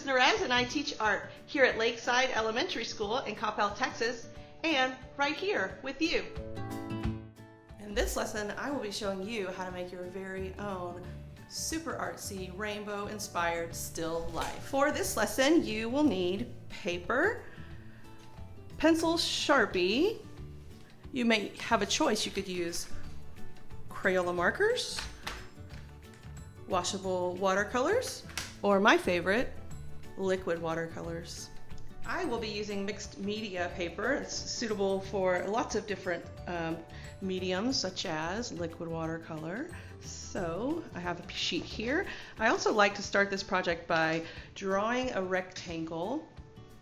Narez and I teach art here at Lakeside Elementary School in Coppell, Texas, and right here with you. In this lesson, I will be showing you how to make your very own super artsy, rainbow-inspired still life. For this lesson, you will need paper, pencil Sharpie. You may have a choice. You could use Crayola markers, washable watercolors, or my favorite, liquid watercolors. I will be using mixed media paper. It's suitable for lots of different mediums, such as liquid watercolor. So I have a sheet here. I also like to start this project by drawing a rectangle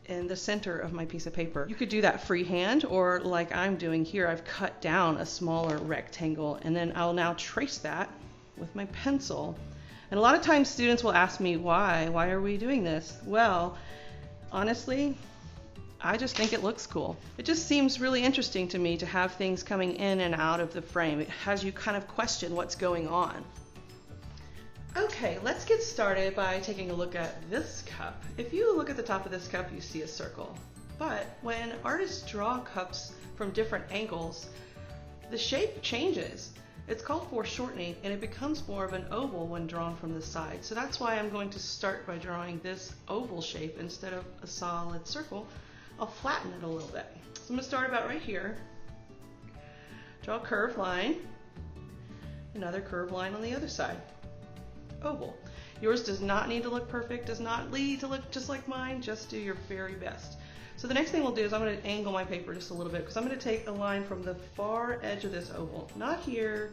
in the center of my piece of paper. You could do that freehand, or like I'm doing here, I've cut down a smaller rectangle, and then I'll now trace that with my pencil. And a lot of times students will ask me, why are we doing this? Well, honestly, I just think it looks cool. It just seems really interesting to me to have things coming in and out of the frame. It has you kind of question what's going on. Okay, let's get started by taking a look at this cup. If you look at the top of this cup, you see a circle. But when artists draw cups from different angles, the shape changes. It's called foreshortening, and it becomes more of an oval when drawn from the side. So that's why I'm going to start by drawing this oval shape instead of a solid circle. I'll flatten it a little bit. So I'm going to start about right here. Draw a curved line, another curved line on the other side. Oval. Yours does not need to look perfect, does not need to look just like mine, just do your very best. So the next thing we'll do is I'm going to angle my paper just a little bit, because I'm going to take a line from the far edge of this oval. Not here,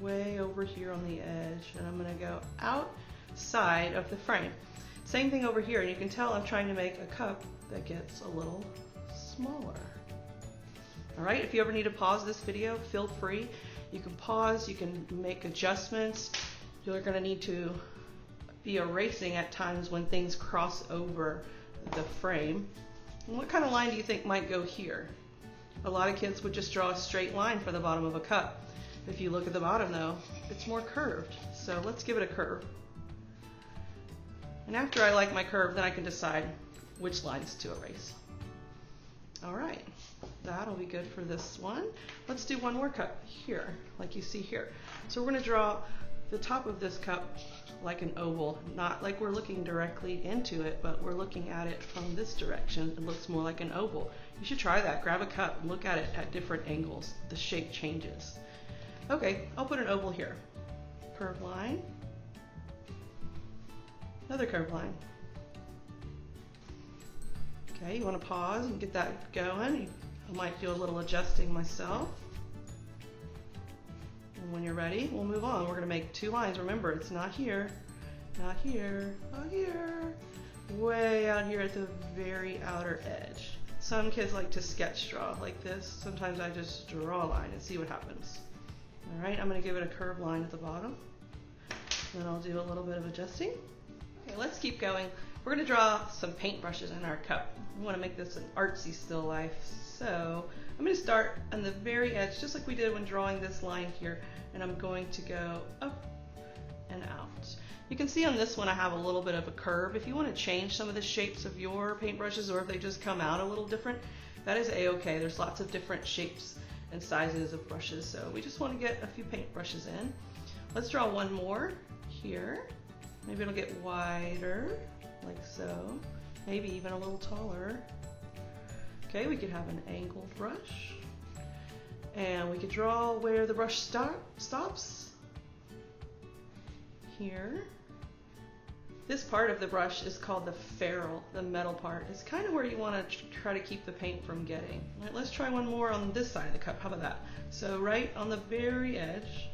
way over here on the edge, and I'm going to go outside of the frame. Same thing over here, and you can tell I'm trying to make a cup that gets a little smaller. Alright, if you ever need to pause this video, feel free. You can pause, you can make adjustments. You're going to need to be erasing at times when things cross over the frame. And what kind of line do you think might go here? A lot of kids would just draw a straight line for the bottom of a cup. If you look at the bottom though, it's more curved. So let's give it a curve. And after I like my curve, then I can decide which lines to erase. All right, that'll be good for this one. Let's do one more cup here, like you see here. So we're going to draw the top of this cup like an oval, not like we're looking directly into it, but we're looking at it from this direction. It looks more like an oval. You should try that. Grab a cup and look at it at different angles. The shape changes. Okay, I'll put an oval here. Curved line. Another curved line. Okay, you want to pause and get that going. I might do a little adjusting myself. And when you're ready, we'll move on. We're going to make two lines. Remember, it's not here, not here, not here. Way out here at the very outer edge. Some kids like to sketch draw like this. Sometimes I just draw a line and see what happens. All right, I'm going to give it a curved line at the bottom. Then I'll do a little bit of adjusting. Okay, let's keep going. We're going to draw some paintbrushes in our cup. We want to make this an artsy still life. So I'm going to start on the very edge, just like we did when drawing this line here, and I'm going to go up and out. You can see on this one I have a little bit of a curve. If you want to change some of the shapes of your paintbrushes, or if they just come out a little different, that is a-okay. There's lots of different shapes and sizes of brushes, so we just want to get a few paintbrushes in. Let's draw one more here. Maybe it'll get wider, like so. Maybe even a little taller. Okay, we could have an angled brush. And we could draw where the brush stops. Here. This part of the brush is called the ferrule, the metal part. It's kind of where you want to try to keep the paint from getting. All right, let's try one more on this side of the cup. How about that? So right on the very edge,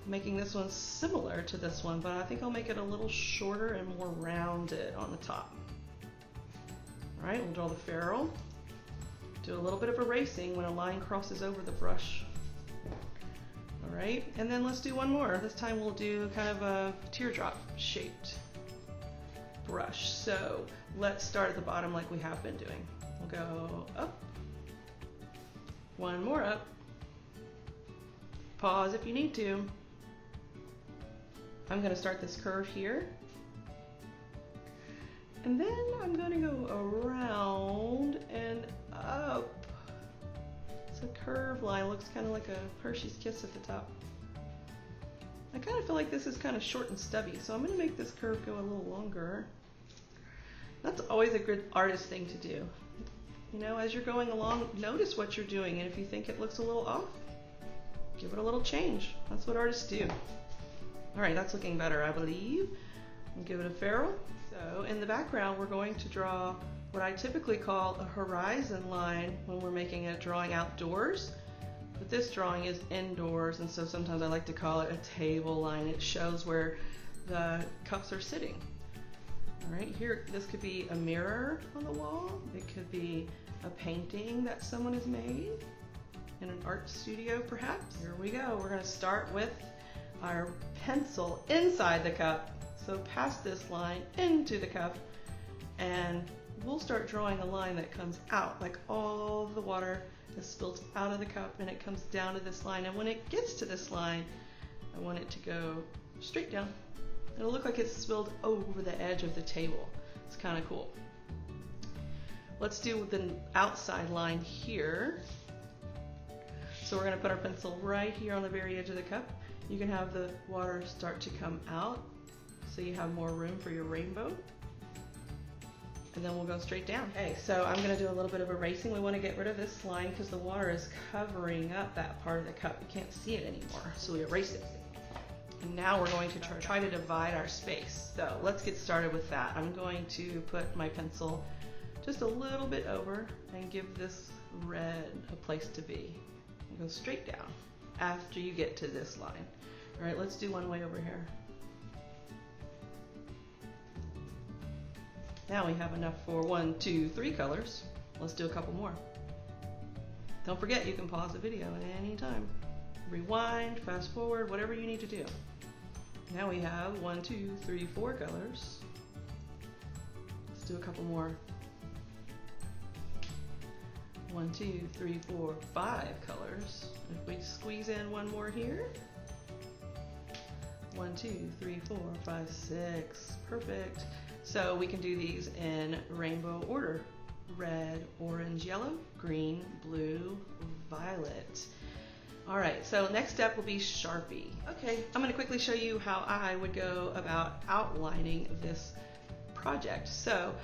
making this one similar to this one, but I think I'll make it a little shorter and more rounded on the top. All right, we'll draw the ferrule. Do a little bit of erasing when a line crosses over the brush. All right, and then let's do one more. This time we'll do kind of a teardrop shaped brush. So let's start at the bottom like we have been doing. We'll go up, one more up, pause if you need to. I'm going to start this curve here, And then I'm going to go around and up. It's a curved line, looks kind of like a Hershey's Kiss at the top. I kind of feel like this is kind of short and stubby, so I'm going to make this curve go a little longer. That's always a good artist thing to do. You know, as you're going along, notice what you're doing, and if you think it looks a little off, give it a little change. That's what artists do. All right, that's looking better, I believe. And give it a ferrule. So in the background, we're going to draw what I typically call a horizon line when we're making a drawing outdoors. But this drawing is indoors, and so sometimes I like to call it a table line. It shows where the cups are sitting. All right, here, this could be a mirror on the wall. It could be a painting that someone has made in an art studio, perhaps. Here we go. We're going to start with our pencil inside the cup. So past this line into the cup, and we'll start drawing a line that comes out, like all of the water is spilled out of the cup and it comes down to this line. And when it gets to this line, I want it to go straight down. It'll look like it's spilled over the edge of the table. It's kind of cool. Let's do the outside line here. So we're going to put our pencil right here on the very edge of the cup. You can have the water start to come out so you have more room for your rainbow. And then we'll go straight down. Okay, so I'm going to do a little bit of erasing. We want to get rid of this line because the water is covering up that part of the cup. You can't see it anymore, so we erase it. And now we're going to try to divide our space. So let's get started with that. I'm going to put my pencil just a little bit over and give this red a place to be. Go straight down after you get to this line. All right, let's do one way over here. Now we have enough for 1, 2, 3 colors. Let's do a couple more. Don't forget, you can pause the video at any time. Rewind, fast forward, whatever you need to do. Now we have 1, 2, 3, 4 colors. Let's do a couple more. 1, 2, 3, 4, 5 colors. If we squeeze in one more here. 1, 2, 3, 4, 5, 6. Perfect. So we can do these in rainbow order. Red, orange, yellow, green, blue, violet. All right, so next step will be Sharpie. Okay, I'm gonna quickly show you how I would go about outlining this project. So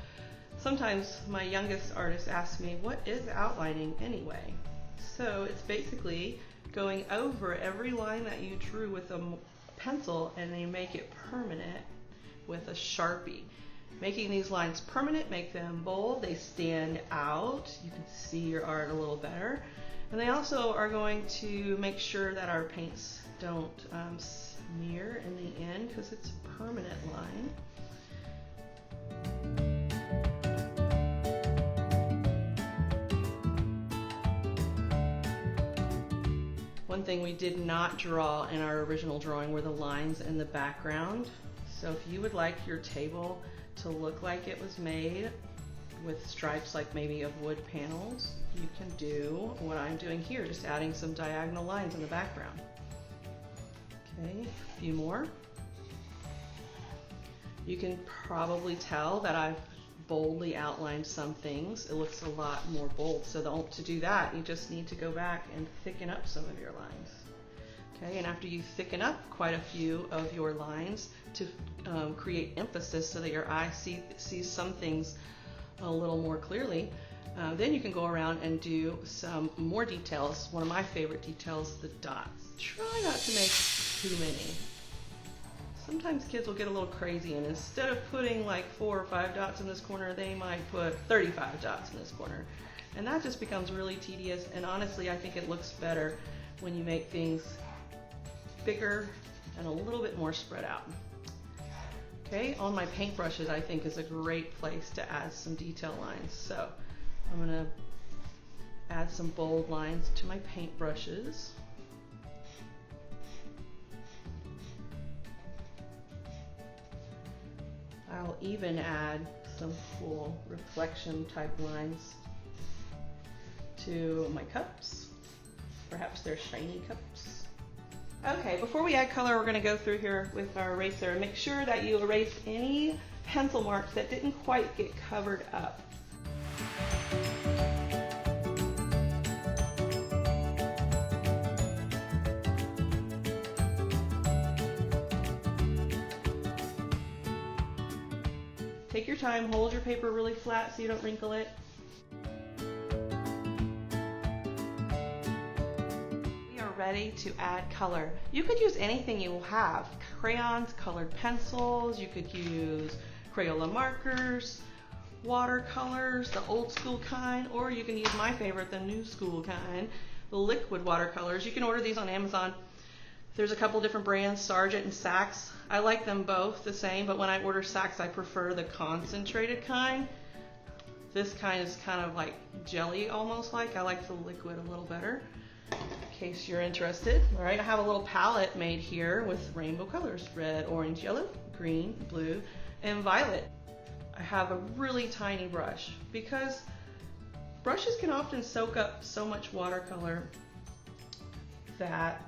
sometimes my youngest artist asks me, what is outlining anyway? So it's basically going over every line that you drew with a pencil and then you make it permanent with a Sharpie. Making these lines permanent, make them bold, they stand out, you can see your art a little better. And they also are going to make sure that our paints don't smear in the end because it's a permanent line. One thing we did not draw in our original drawing were the lines in the background. So if you would like your table to look like it was made with stripes like maybe of wood panels, you can do what I'm doing here, just adding some diagonal lines in the background. Okay, a few more. You can probably tell that I've boldly outlined some things. It looks a lot more bold. So to do that, you just need to go back and thicken up some of your lines. Okay, and after you thicken up quite a few of your lines to create emphasis so that your eye sees some things a little more clearly, then you can go around and do some more details. One of my favorite details, the dots. Try not to make too many. Sometimes kids will get a little crazy, and instead of putting like 4 or 5 dots in this corner, they might put 35 dots in this corner. And that just becomes really tedious, and honestly, I think it looks better when you make things bigger and a little bit more spread out. Okay, on my paintbrushes, I think is a great place to add some detail lines. So I'm gonna add some bold lines to my paintbrushes. I'll even add some cool reflection type lines to my cups. Perhaps they're shiny cups. Okay, before we add color, we're going to go through here with our eraser and make sure that you erase any pencil marks that didn't quite get covered up. Take your time, hold your paper really flat so you don't wrinkle it. We are ready to add color. You could use anything you have. Crayons, colored pencils, you could use Crayola markers, watercolors, the old school kind, or you can use my favorite, the new school kind, the liquid watercolors. You can order these on Amazon. There's a couple different brands, Sargent and Saks. I like them both the same, but when I order Saks, I prefer the concentrated kind. This kind is kind of like jelly almost like. I like the liquid a little better, in case you're interested. All right, I have a little palette made here with rainbow colors, red, orange, yellow, green, blue, and violet. I have a really tiny brush because brushes can often soak up so much watercolor that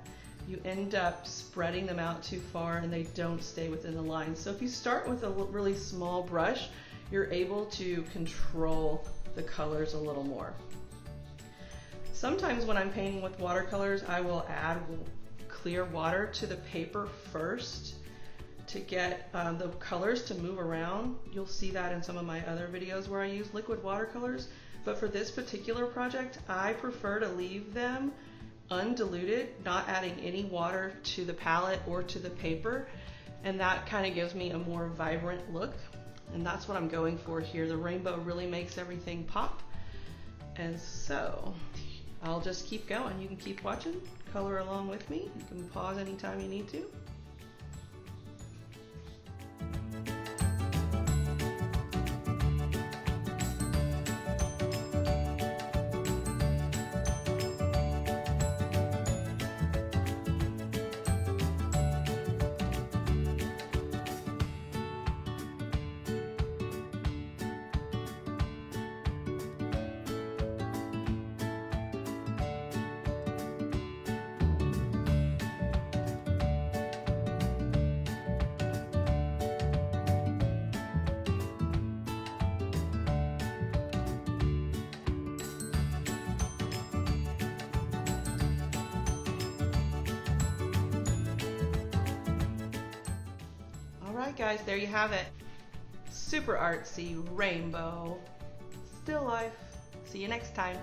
you end up spreading them out too far and they don't stay within the lines. So if you start with a really small brush, you're able to control the colors a little more. Sometimes when I'm painting with watercolors, I will add clear water to the paper first to get the colors to move around. You'll see that in some of my other videos where I use liquid watercolors. But for this particular project, I prefer to leave them undiluted, not adding any water to the palette or to the paper, and that kind of gives me a more vibrant look, and that's what I'm going for here. The rainbow really makes everything pop, and so I'll just keep going. You can keep watching, color along with me. You can pause anytime you need to. Alright guys, there you have it. Super artsy rainbow still life. See you next time.